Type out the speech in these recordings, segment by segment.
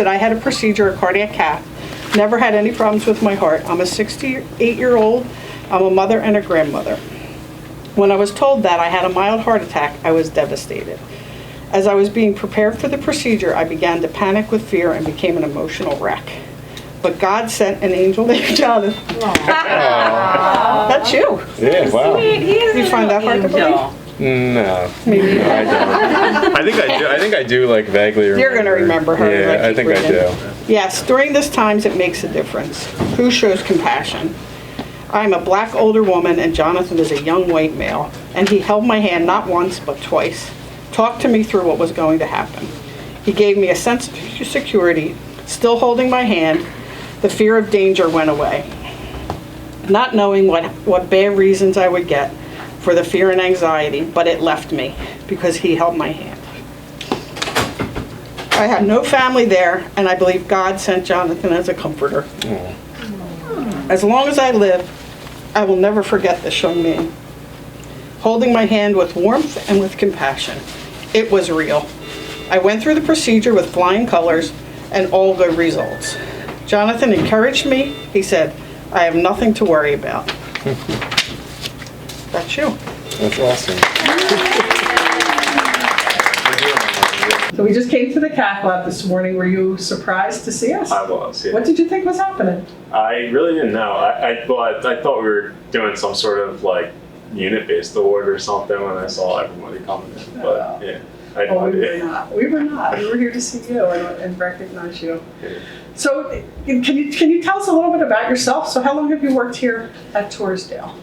Granted, I had a procedure, a cardiac cath. Never had any problems with my heart. I'm a 68-year-old. I'm a mother and a grandmother. When I was told that I had a mild heart attack, I was devastated. As I was being prepared for the procedure, I began to panic with fear and became an emotional wreck. But God sent an angel named Jonathan. That's you. Yeah, wow. Did you find that hard to believe? No. Maybe. No, I don't. I think I do like vaguely remember. You're going to remember her. Yeah, like I think I do. Yes, during this times it makes a difference. Who shows compassion? I'm a black older woman and Jonathan is a young white male, and he held my hand not once but twice, talked to me through what was going to happen. He gave me a sense of security. Still holding my hand, the fear of danger went away. Not knowing what bad reasons I would get for the fear and anxiety, but it left me because he held my hand. I had no family there, and I believe God sent Jonathan as a comforter. As long as I live, I will never forget this young man, holding my hand with warmth and with compassion. It was real. I went through the procedure with flying colors and all good results. Jonathan encouraged me. He said, I have nothing to worry about. That's you. That's awesome. So we just came to the cath lab this morning. Were you surprised to see us? I was, yeah. What did you think was happening? I really didn't know. I thought we were doing some sort of like unit-based award or something when I saw everybody coming in. But yeah, I had no idea. We were not. We were here to see you and recognize you. Yeah. So can you tell us a little bit about yourself? So how long have you worked here at Torresdale?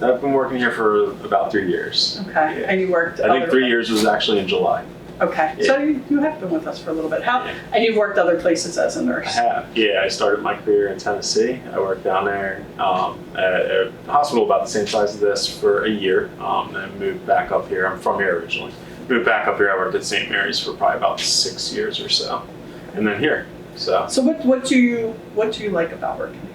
I've been working here for about 3 years. Okay, Yeah. and you worked. I think 3 years was actually in July. Okay, Yeah. so you have been with us for a little bit. Yeah. And you've worked other places as a nurse. I have. Yeah, I started my career in Tennessee. I worked down there at a hospital about the same size as this for a year, and moved back up here. I'm from here originally. Moved back up here. I worked at St. Mary's for probably about 6 years or so, and then here. So what do you like about working here?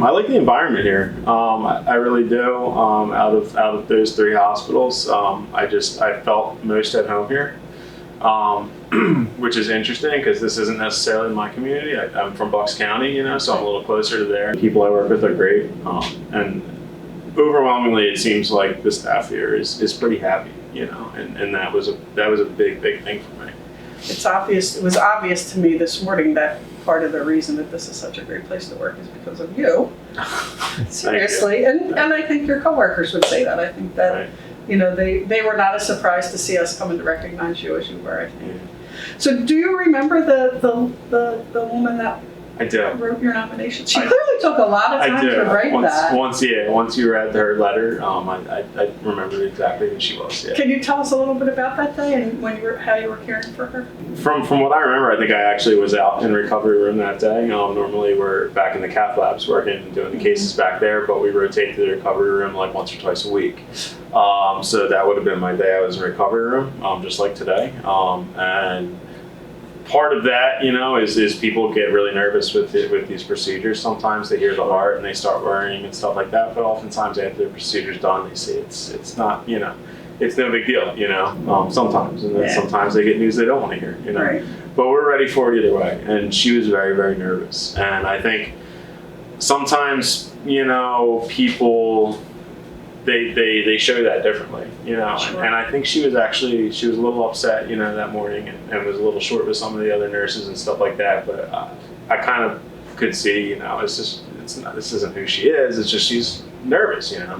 I like the environment here. I really do. Out of those three hospitals, I felt most at home here, which is interesting because this isn't necessarily my community. I'm from Bucks County, so I'm a little closer to there. People I work with are great, and overwhelmingly, it seems like the staff here is pretty happy, and that was a big thing for me. It's obvious. It was obvious to me this morning that part of the reason that this is such a great place to work is because of you. Seriously, and I think your coworkers would say that. I think that they were not as surprised to see us coming to recognize you as you were. I think. So, do you remember the woman that I do. wrote your nomination? She clearly took a lot of time to write that. Once you read her letter, I remembered exactly who she was. Yeah. Can you tell us a little bit about that day and how you were caring for her? From what I remember, I think I actually was out in recovery room that day. Normally we're back in the cath labs working and doing the cases back there, but we rotate to the recovery room like once or twice a week. So that would have been my day. I was in recovery room, just like today, and part of that, is people get really nervous with these procedures. Sometimes they hear the heart and they start worrying and stuff like that. But oftentimes after the procedure's done, they see it's not, it's no big deal, sometimes. And then sometimes they get news they don't want to hear, Right. But we're ready for it either way. And she was very, very nervous. And I think sometimes, people, they show that differently, Sure. and I think she was a little upset, that morning and was a little short with some of the other nurses and stuff like that. But I kind of could see, this isn't who she is. It's just she's nervous, Yeah.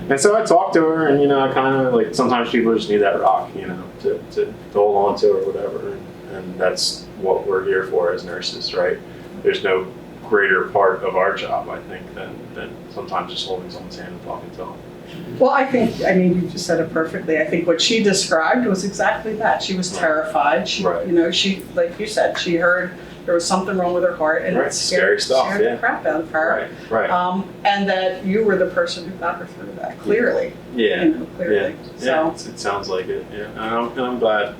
And so I talked to her, and I kind of like sometimes people just need that rock, to hold on to or whatever, and that's what we're here for as nurses, right? There's no greater part of our job, I think, than sometimes just holding someone's hand and talking to them. Well, you just said it perfectly. I think what she described was exactly that. She was terrified. She, Right. she, like you said, she heard there was something wrong with her heart, and Right. it Scary stuff, scared the crap out of her. Right. And that you were the person who got her through that, clearly. Yeah. Clearly. Yeah, So, it sounds like it. Yeah, and I'm glad.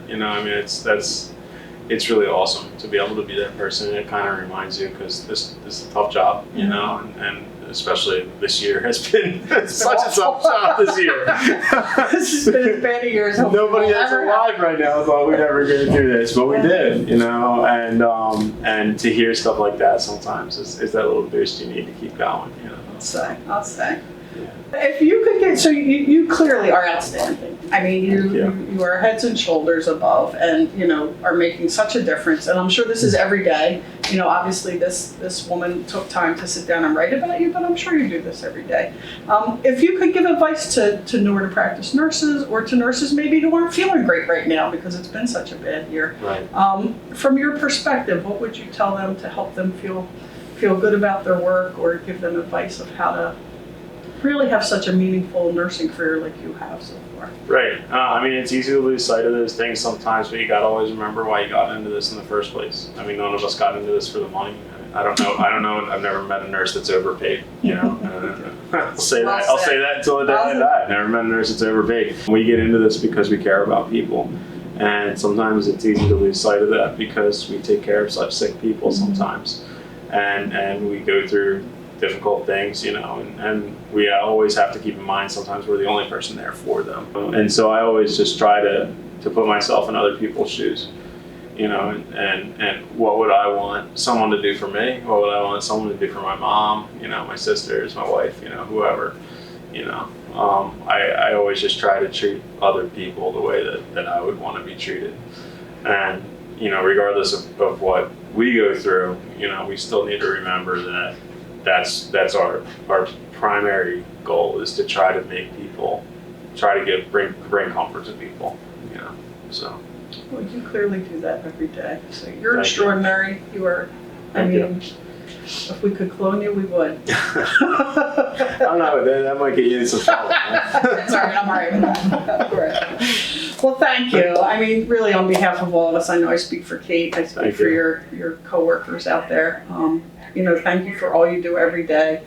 it's really awesome to be able to be that person. It kind of reminds you, because this is a tough job, you know, and especially this year has been such a tough job this year. This has been as bad a year as Nobody that's alive right now thought we'd ever get through this, but we did, you know. And to hear stuff like that sometimes is that little boost you need to keep going, you know. I'll say. If you could get, so you clearly are outstanding. I mean, you are heads and shoulders above, and you know, are making such a difference. And I'm sure this is every day. You know, obviously this woman took time to sit down and write about you, but I'm sure you do this every day. If you could give advice to newer to practice nurses, or to nurses maybe who aren't feeling great right now because it's been such a bad year, Right. From your perspective, what would you tell them to help them feel good about their work, or give them advice of how to really have such a meaningful nursing career like you have so far? Right. I mean, it's easy to lose sight of those things sometimes, but you got to always remember why you got into this in the first place. I mean, none of us got into this for the money. I don't know. I've never met a nurse that's overpaid. You know, I'll say that until the day I die. I've never met a nurse that's overpaid. We get into this because we care about people, and sometimes it's easy to lose sight of that because we take care of such sick people sometimes, and we go through difficult things, you know, and we always have to keep in mind sometimes we're the only person there for them. And so I always just try to put myself in other people's shoes, you know, and what would I want someone to do for me? What would I want someone to do for my mom, you know, my sisters, my wife, you know, whoever, you know. I always just try to treat other people the way that I would want to be treated. And, you know, regardless of what we go through, you know, we still need to remember that that's our primary goal, is to try to make people, bring comfort to people, you know. So. Well, you clearly do that every day. So you're Thank extraordinary. You are. I mean, if we could clone you, we would. I don't know. That might get you in some trouble. Sorry, I'm all right with that. All right. Well, thank you. I mean, really, on behalf of all of us, I know I speak for Kate. I speak for your coworkers out there. You know, thank you for all you do every day.